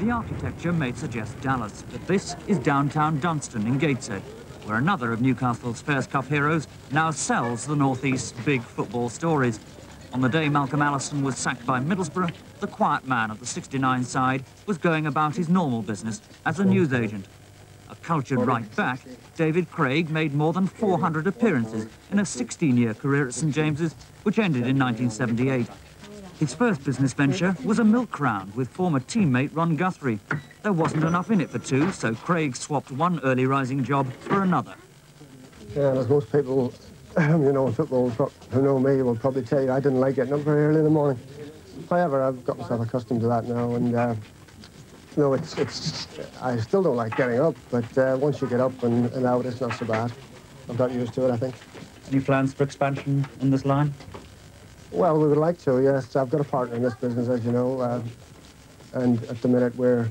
The architecture may suggest Dallas, but this is downtown Dunston in Gateshead, where another of Newcastle's Fairs Cup heroes now sells the North East's big football stories. On the day Malcolm Allison was sacked by Middlesbrough, the quiet man of the 69 side was going about his normal business as a newsagent. A cultured right back, David Craig made more than 400 appearances in a 16-year career at St James's, which ended in 1978. His first business venture was a milk round with former teammate Ron Guthrie. There wasn't enough in it for two, so Craig swapped one early rising job for another. Yeah, as most people, you know, in football who know me will probably tell you I didn't like getting up very early in the morning. However, I've got myself accustomed to that now, and you know, I still don't like getting up, but once you get up and out, it's not so bad. I've got used to it, I think. Any plans for expansion in this line? Well, we would like to, yes. I've got a partner in this business, as you know, and at the minute we're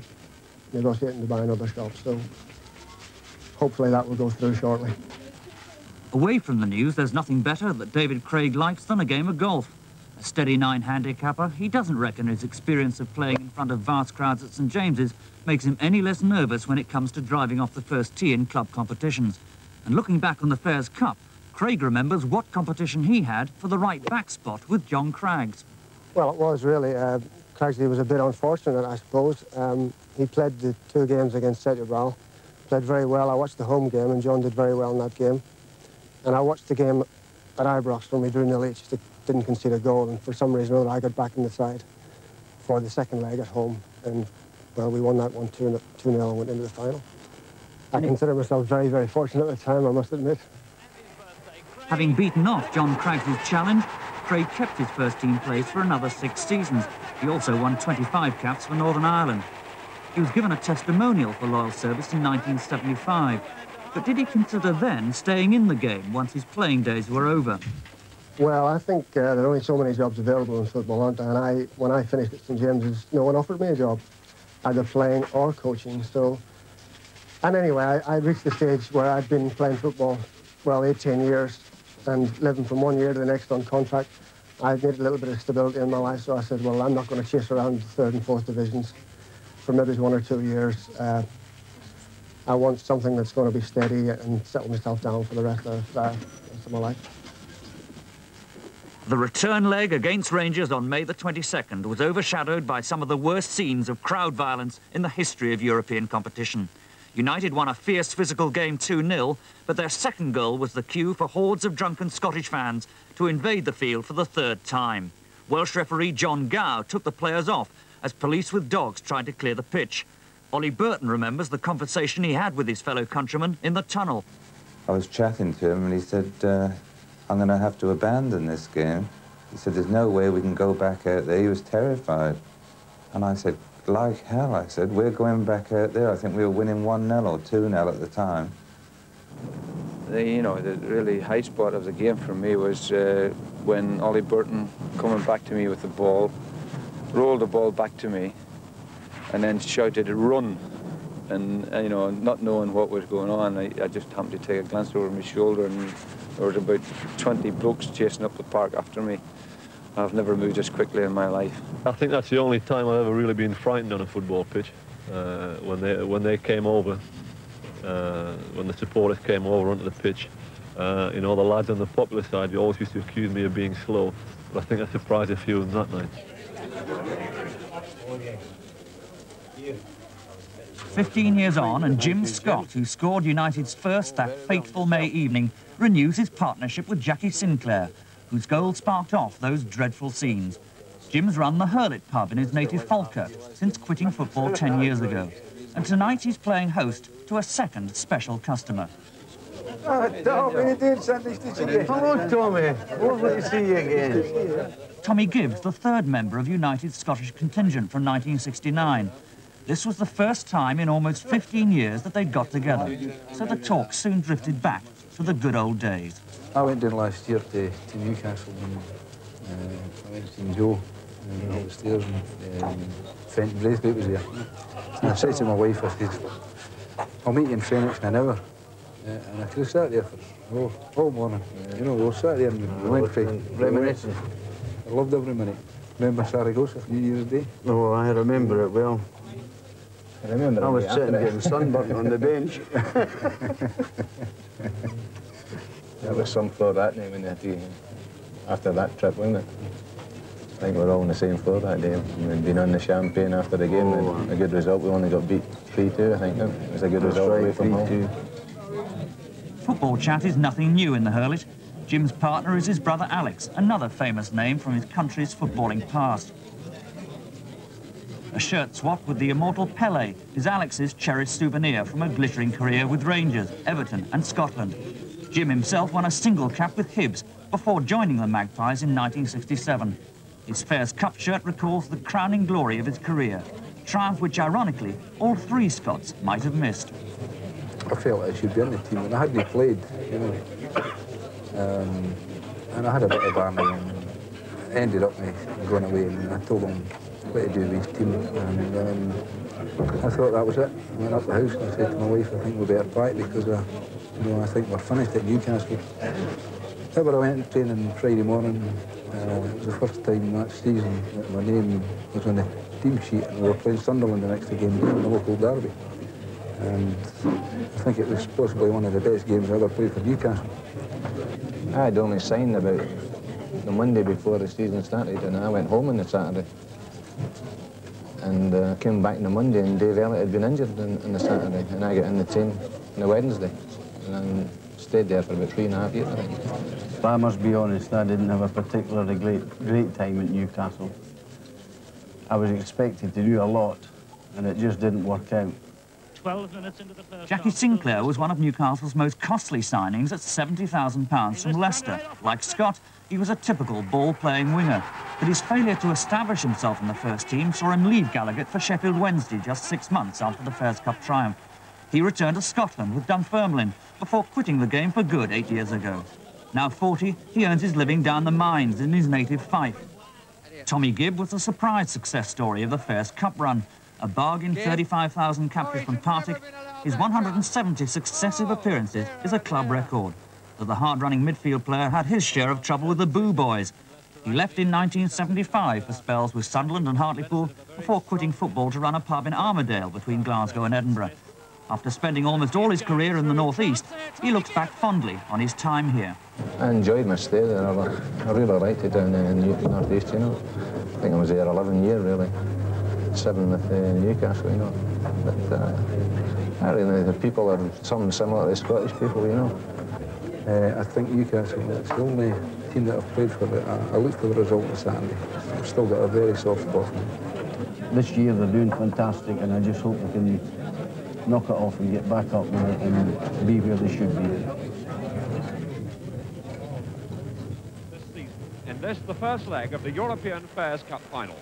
negotiating to buy another shop, so hopefully that will go through shortly. Away from the news, there's nothing better that David Craig likes than a game of golf. A steady 9 handicapper, he doesn't reckon his experience of playing in front of vast crowds at St James's makes him any less nervous when it comes to driving off the first tee in club competitions. And looking back on the Fairs Cup, Craig remembers what competition he had for the right back spot with John Craggs. Well, it was really. Cragsley was a bit unfortunate, I suppose. He played the 2 games against Setubral, played very well. I watched the home game, and John did very well in that game. And I watched the game at Ibrox when we drew 0 each. Didn't concede a goal, and for some reason or other, I got back in the side for the second leg at home. And, well, we won that one 2-0 and went into the final. I consider myself very, very fortunate at the time, I must admit. Having beaten off John Craggs' challenge, Craig kept his first team place for another 6 seasons. He also won 25 caps for Northern Ireland. He was given a testimonial for loyal service in 1975. But did he consider then staying in the game once his playing days were over? Well, I think there are only so many jobs available in football, aren't there? And when I finished at St James's, no one offered me a job, either playing or coaching. So, and anyway, I reached the stage where I'd been playing football, well, 18 years, and living from one year to the next on contract. I needed a little bit of stability in my life, so I said, well, I'm not going to chase around the 3rd and 4th divisions for maybe 1 or 2 years. I want something that's going to be steady and settle myself down for the rest of my life. The return leg against Rangers on May the 22nd was overshadowed by some of the worst scenes of crowd violence in the history of European competition. United won a fierce physical game 2-0, but their second goal was the cue for hordes of drunken Scottish fans to invade the field for the 3rd time. Welsh referee John Gow took the players off as police with dogs tried to clear the pitch. Ollie Burton remembers the conversation he had with his fellow countrymen in the tunnel. I was chatting to him and he said, I'm going to have to abandon this game. He said, there's no way we can go back out there. He was terrified. And I said, like hell, I said, we're going back out there. I think we were winning 1-0 or 2-0 at the time. You know, the really high spot of the game for me was when Ollie Burton coming back to me with the ball, rolled the ball back to me, and then shouted, run. And you know, not knowing what was going on, I just happened to take a glance over my shoulder, and there was about 20 blokes chasing up the park after me. I've never moved as quickly in my life. I think that's the only time I've ever really been frightened on a football pitch. When they came over, when the supporters came over onto the pitch, you know, the lads on the popular side, they always used to accuse me of being slow, but I think I surprised a few of them that night. 15 years on, and Jim Scott, who scored United's first that fateful May evening, renews his partnership with Jackie Sinclair, whose goal sparked off those dreadful scenes. Jim's run the Hurlet pub in his native Falkirk since quitting football 10 years ago. And tonight he's playing host to a second special customer. Hello, Tommy. Lovely to see you again. Tommy Gibbs, the 3rd member of United's Scottish contingent from 1969. This was the first time in almost 15 years that they'd got together, so the talk soon drifted back to the good old days. I went down last year to Newcastle and I went to see Joe up the stairs, and Fenton Braithwaite was there. And I said to my wife, I said, I'll meet you in Phoenix in an hour. And I could have sat there for all morning. You know, we sat there and we went for reminiscing. I loved every minute. Remember Saragossa, New Year's Day? Oh, I remember it well. I remember I was sitting getting sunburnt on the bench. There was some floor that night when they had to, after that trip, wasn't it? I think we were all on the same floor that day. We'd been on the champagne after the game, and a good result. We only got beat 3-2, I think. It was a good result away from home. Football chat is nothing new in the Hurlet. Jim's partner is his brother Alex, another famous name from his country's footballing past. A shirt swap with the immortal Pelé is Alex's cherished souvenir from a glittering career with Rangers, Everton and Scotland. Jim himself won a single cap with Hibs before joining the Magpies in 1967. His Fairs Cup shirt recalls the crowning glory of his career, a triumph which, ironically, all three Scots might have missed. I felt I should be in the team, and I hadn't played, you know. And I had a bit of army, and ended up me going away, and I told him what to do with his team, and I thought that was it. I went up the house and I said to my wife, I think we better pack because you know, I think we're finished at Newcastle. However, I went to training Friday morning. It was the first time that season that my name was on the team sheet, and we were playing Sunderland the next game in the local derby. And I think it was possibly one of the best games I ever played for Newcastle. I had only signed about the Monday before the season started, and I went home on the Saturday. And I came back on the Monday, and Dave Elliott had been injured on the Saturday, and I got in the team on the Wednesday. And then stayed there for about 3.5 years, I think. I must be honest, I didn't have a particularly great time at Newcastle. I was expected to do a lot, and it just didn't work out. 12 minutes into the first Jackie Sinclair was one of Newcastle's most costly signings at £70,000 from Leicester. Like Scott, he was a typical ball-playing winger, but his failure to establish himself in the first team saw him leave Gallowgate for Sheffield Wednesday just 6 months after the Fairs Cup triumph. He returned to Scotland with Dunfermline before quitting the game for good 8 years ago. Now 40, he earns his living down the mines in his native Fife. Tommy Gibb was a surprise success story of the Fairs Cup run. A bargain 35,000 captures from Partick, his 170 successive appearances is a club record. But the hard-running midfield player had his share of trouble with the Boo Boys. He left in 1975 for spells with Sunderland and Hartlepool before quitting football to run a pub in Armadale between Glasgow and Edinburgh. After spending almost all his career in the North East, he looks back fondly on his time here. I enjoyed my stay there. I really liked it down there in the North East, you know. I think I was there 11 years, really. 7 with Newcastle, you know. But I really, the people are something similar to the Scottish people, you know. I think Newcastle, it's the only team that I've played for. I looked for the result on Saturday. I've still got a very soft spot for them. This year they're doing fantastic, and I just hope they can knock it off and get back up and be where they should be. This season, in this, the first leg of the European Fairs Cup final.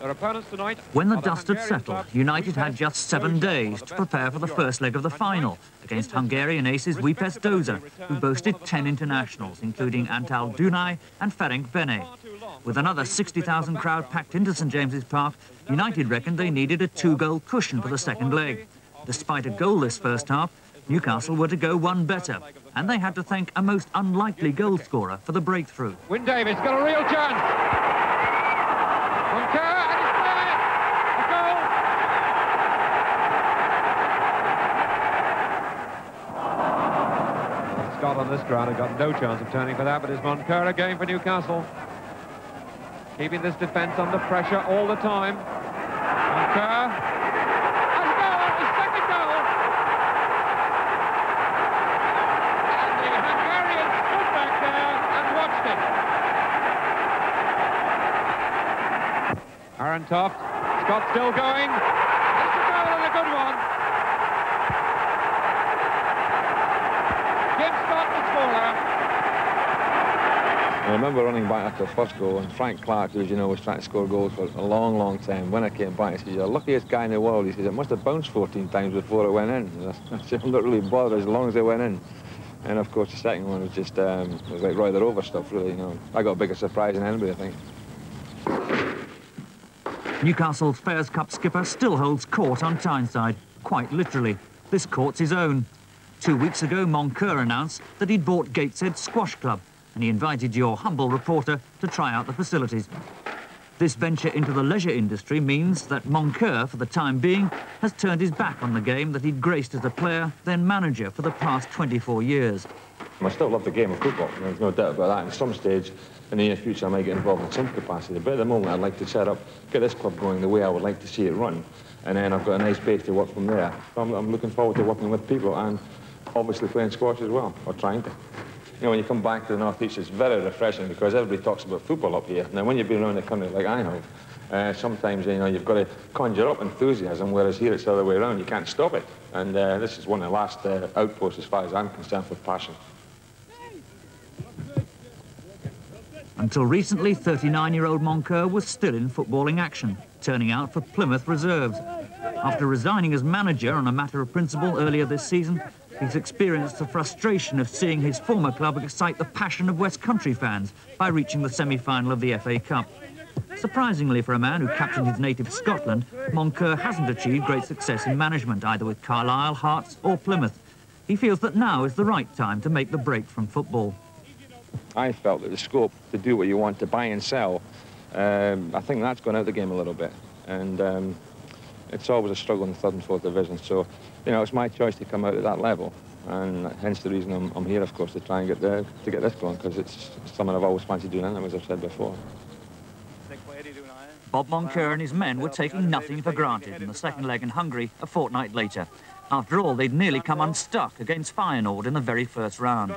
Their opponents tonight. When the dust had settled, United had just 7 days to prepare for the first leg of the final against Hungarian aces Wipes Doza, who boasted 10 internationals, including Antal Dunaj and Ferenc Bene. With another 60,000 crowd packed into St James's Park, United reckoned they needed a 2-goal cushion for the second leg. Despite a goalless first half, Newcastle were to go one better, and they had to thank a most unlikely goal scorer for the breakthrough. Wyn Davies got a real chance. Scott on this ground had got no chance of turning for that, but it's Moncur again for Newcastle. Keeping this defence under pressure all the time. Moncur. And goal, his second goal. And the Hungarian stood back there and watched it. Aaron Toft. Scott still going. It's a goal and a good one. I remember running back after the first goal, and Frank Clark, who, you know, was trying to score goals for a long, long time. When I came back, he said, "You're the luckiest guy in the world." He said, "It must have bounced 14 times before it went in." I said, "I'm not really bothered as long as it went in." And of course, the second one was just was like Roy the Rover stuff, really. You know, I got a bigger surprise than anybody, I think. Newcastle's Fairs Cup skipper still holds court on Tyneside, quite literally. This court's his own. 2 weeks ago, Moncur announced that he'd bought Gateshead Squash Club, and he invited your humble reporter to try out the facilities. This venture into the leisure industry means that Moncur, for the time being, has turned his back on the game that he'd graced as a player, then manager for the past 24 years. I still love the game of football, there's no doubt about that. At some stage in the near future I might get involved in some capacity, but at the moment I'd like to get this club going the way I would like to see it run, and then I've got a nice base to work from there. I'm looking forward to working with people and obviously playing squash as well, or trying to. You know, when you come back to the North East, it's very refreshing because everybody talks about football up here. Now, when you've been around the country like I have, sometimes, you know, you've got to conjure up enthusiasm, whereas here it's the other way around. You can't stop it. And this is one of the last outposts, as far as I'm concerned, for passion. Until recently, 39-year-old Moncur was still in footballing action, turning out for Plymouth reserves. After resigning as manager on a matter of principle earlier this season, he's experienced the frustration of seeing his former club excite the passion of West Country fans by reaching the semi-final of the FA Cup. Surprisingly for a man who captained his native Scotland, Moncur hasn't achieved great success in management, either with Carlisle, Hearts or Plymouth. He feels that now is the right time to make the break from football. I felt that the scope to do what you want, to buy and sell, I think that's gone out of the game a little bit. And it's always a struggle in the 3rd and 4th division. So, you know, it's my choice to come out at that level. And hence the reason I'm here, of course, to try and get this going, because it's something I've always fancied doing, as I've said before. Bob Moncur and his men were taking nothing for granted in the second leg in Hungary a fortnight later. After all, they'd nearly come unstuck against Feyenoord in the very first round.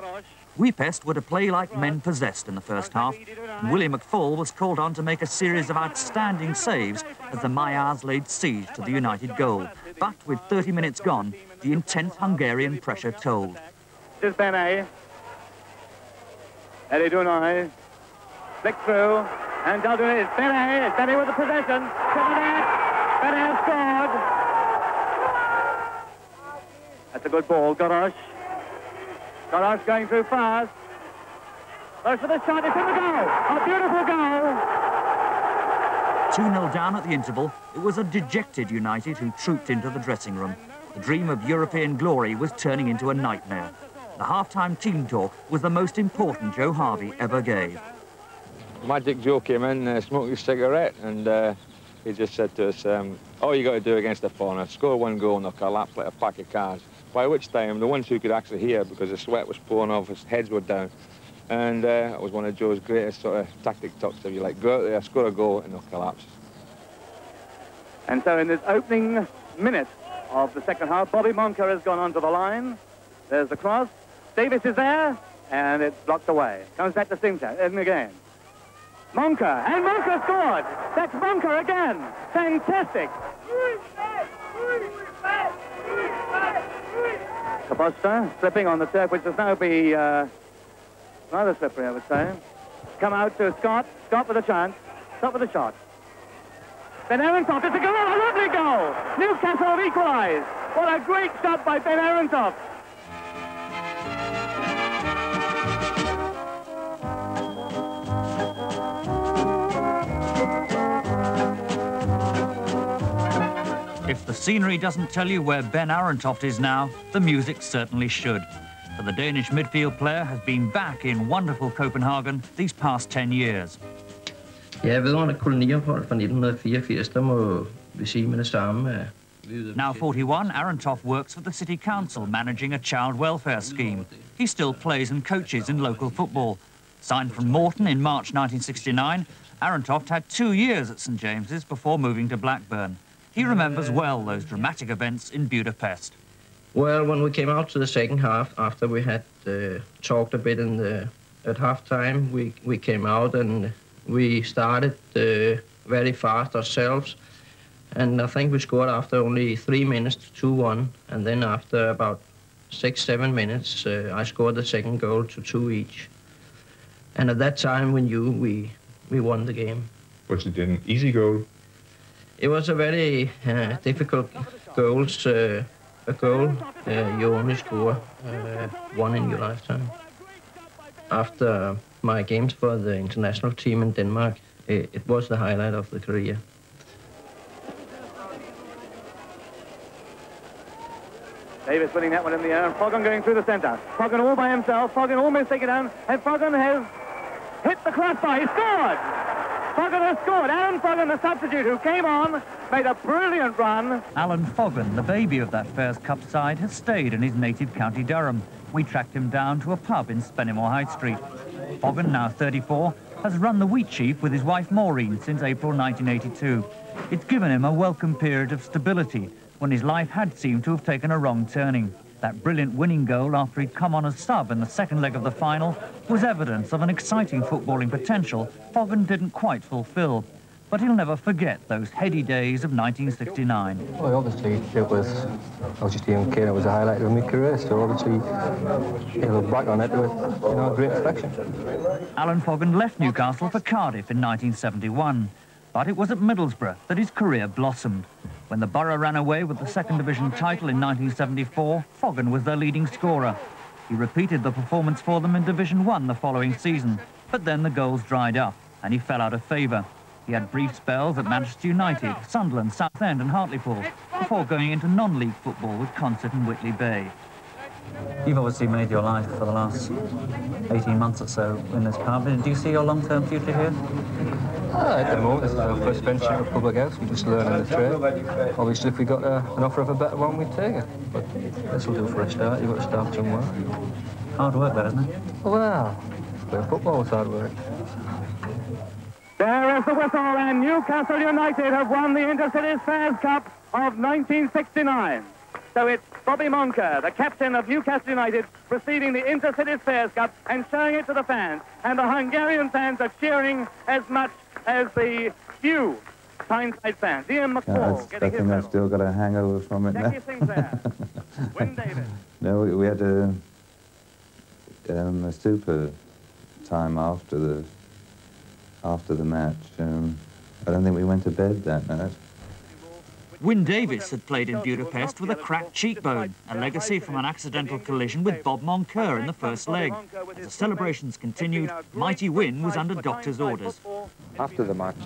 Weepest were to play like men possessed in the first half, and Willie McFall was called on to make a series of outstanding saves as the Magyars laid siege to the United goal. But with 30 minutes gone, the intense Hungarian pressure told. This is Benet. Eddie Dunai. Flick through, and Daldun is Benet. Benet with the possession. To the net. Benet scored. That's a good ball, Gorosh. Gorosh going through fast. Goes for the shot, it's in the goal. A beautiful goal. 2-0 down at the interval, it was a dejected United who trooped into the dressing room. The dream of European glory was turning into a nightmare. The half-time team talk was the most important Joe Harvey ever gave. Magic Joe came in smoking a cigarette, and he just said to us, all you got to do against the foreigner, score one goal and they'll collapse like a pack of cards. By which time, the ones who could actually hear, because the sweat was pouring off, his heads were down. And it was one of Joe's greatest sort of tactic talks, if you like. Go out there, score a goal, and they'll collapse. And so in this opening minute of the second half, Bobby Moncur has gone onto the line. There's the cross. Davis is there, and it's blocked away. Comes back to Simcha, and again. Moncur, and Moncur scored. That's Moncur again. Fantastic. Kaposta slipping on the turf, which has now be rather slippery, I would say. Come out to Scott. Scott with a chance. Scott with a shot. Ben Arentoft, it's a goal, a lovely goal. Newcastle have equalised. What a great shot by Ben Arentoft. If the scenery doesn't tell you where Ben Arentoft is now, the music certainly should. For the Danish midfield player has been back in wonderful Copenhagen these past 10 years. Ja, vedrørende koloniophold fra 1984, der må vi sige med det samme. Now 41, Arentoft works for the city council managing a child welfare scheme. He still plays and coaches in local football. Signed from Morton in March 1969, Arentoft had 2 years at St James's before moving to Blackburn. He remembers well those dramatic events in Budapest. Well, when we came out to the second half, after we had talked a bit at half-time, we came out and we started very fast ourselves. And I think we scored after only 3 minutes to 2-1. And then after about 6-7 minutes, I scored the second goal to 2 each. And at that time, we knew we won the game. Was it an easy goal? It was a very difficult goal. A goal you only score one in your lifetime. After my games for the international team in Denmark, it was the highlight of the career. Davis winning that one in the air, and Foggon going through the centre. Foggon all by himself, Foggon almost taken down, and Foggon has hit the crossbar, he scored! Foggen has scored. Alan Foggen, the substitute, who came on, made a brilliant run. Alan Foggen, the baby of that Fairs Cup side, has stayed in his native County Durham. We tracked him down to a pub in Spennymoor High Street. Foggen, now 34, has run the Wheat Sheaf with his wife Maureen since April 1982. It's given him a welcome period of stability when his life had seemed to have taken a wrong turning. That brilliant winning goal after he'd come on as sub in the second leg of the final was evidence of an exciting footballing potential Foggen didn't quite fulfil. But he'll never forget those heady days of 1969. Well, obviously, I was just a young kid. It was a highlight of my career, so obviously, he'll look back on it with, you know, great affection. Alan Foggen left Newcastle for Cardiff in 1971, but it was at Middlesbrough that his career blossomed. When the Borough ran away with the second division title in 1974, Foggen was their leading scorer. He repeated the performance for them in Division 1 the following season, but then the goals dried up and he fell out of favour. He had brief spells at Manchester United, Sunderland, Southend and Hartlepool, before going into non-league football with Consett and Whitley Bay. You've obviously made your life for the last 18 months or so in this club. Do you see your long-term future here? At the moment, this is our first venture at Public House. We're just learning the trade. Obviously, if we got an offer of a better one, we'd take it. But this will do for a start. You've got to start somewhere. Hard work, that, isn't it? Well, playing football is hard work. There is the whistle, and Newcastle United have won the Intercities Fairs Cup of 1969. So it's Bobby Moncur, the captain of Newcastle United, receiving the Intercities Fairs Cup and showing it to the fans. And the Hungarian fans are cheering as much as the few Tyneside fans. Ian McCall I think I've still got a hangover from it now. Jackie Sinclair, Win Davis. No, we had a super time after the match. I don't think we went to bed that night. Win Davis had played in Budapest with a cracked cheekbone, a legacy from an accidental collision with Bob Moncur in the first leg. As the celebrations continued, mighty Win was under doctor's orders. After the match,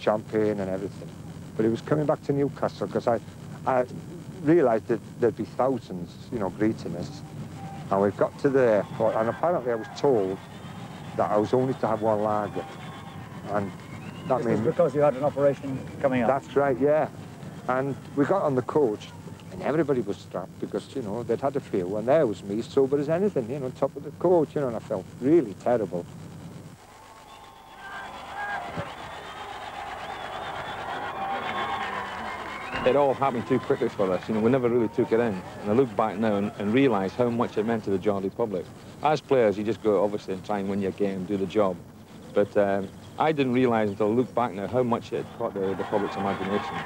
champagne and everything, but he was coming back to Newcastle because I realised that there'd be thousands, you know, greeting us. And we got to the airport, and apparently I was told that I was only to have one lager. And that means because you had an operation coming up. That's right, yeah. And we got on the coach, and everybody was strapped because, you know, they'd had a few, and there was me, sober as anything, you know, on top of the coach, you know, and I felt really terrible. It all happened too quickly for us, you know, we never really took it in. And I look back now and realise how much it meant to the Geordie public. As players, you just go, obviously, and try and win your game, do the job. But I didn't realise until I look back now how much it caught the public's imagination.